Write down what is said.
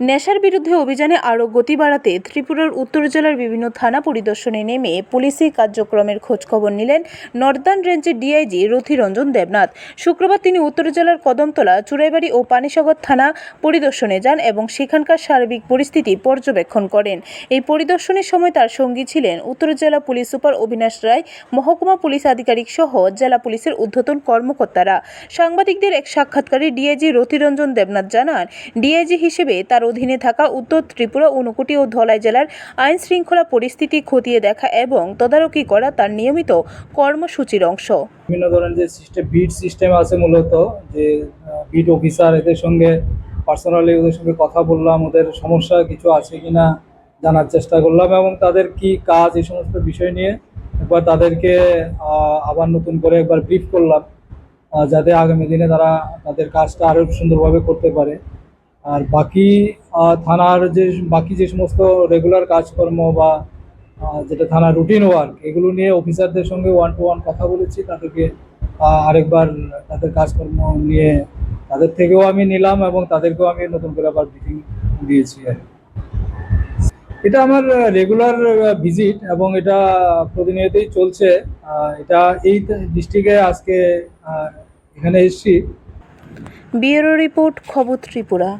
নেশার বিরুদ্ধে অভিযানে আরও গতি বাড়াতে ত্রিপুরার উত্তর জেলার বিভিন্ন থানা পরিদর্শনে নেমে পুলিশি কার্যক্রমের খোঁজখবর নিলেন নর্দার্ন রেঞ্জের ডিআইজি রথিরঞ্জন দেবনাথ। শুক্রবার তিনি উত্তর জেলার কদমতলা, চুরাইবাড়ি ও পানিসাগর থানা পরিদর্শনে যান এবং সেখানকার সার্বিক পরিস্থিতি পর্যবেক্ষণ করেন। এই পরিদর্শনের সময় তার সঙ্গী ছিলেন উত্তর জেলা পুলিশ সুপার অবিনাশ রায়, মহকুমা পুলিশ আধিকারিক সহ জেলা পুলিশের ঊর্ধ্বতন কর্মকর্তারা। সাংবাদিকদের এক সাক্ষাৎকারে ডিআইজি রথিরঞ্জন দেবনাথ জানান, ডিআইজি হিসেবে তার অধীনে থাকা উত্তর ত্রিপুরা, ঊনকোটি ও ধলাই জেলার আইন শৃঙ্খলা পরিস্থিতি খতিয়ে দেখা এবং তদারকি করা তার নিয়মিত কর্মসূচির অংশ। বিভিন্ন ধরনের যে বিট সিস্টেম আছে, মূলত যে বিট অফিসার, এদের সঙ্গে পার্সোনালি ওদের সঙ্গে কথা বললাম, ওদের সমস্যা কিছু আছে কিনা জানার চেষ্টা করলাম এবং তাদের কি কাজ, এই সমস্ত বিষয় নিয়ে একবার তাদেরকে আবার নতুন করে একবার ব্রিফ করলাম, যাতে আগামী দিনে তারা তাদের কাজটা আরও সুন্দরভাবে করতে পারে। আর বাকি থানার যে সমস্ত রেগুলার কাজকর্ম বা যেটা থানার রুটিন ওয়ার্ক, এগুলো নিয়ে অফিসারদের সঙ্গে 1-to-1 কথা বলেছি। তাদেরকে আরেকবার তাদের কাজকর্ম নিয়ে তাদের থেকেও আমি নিলাম এবং তাদেরকেও আমি নতুন করে আবার ব্রিফিং দিয়েছি। আর এটা আমার রেগুলার ভিজিট এবং এটা প্রতিনিয়তই চলছে। এটা এই ডিস্ট্রিক্টে আজকে এখানে এসেছি। ব্যুরো রিপোর্ট, খবর ত্রিপুরা।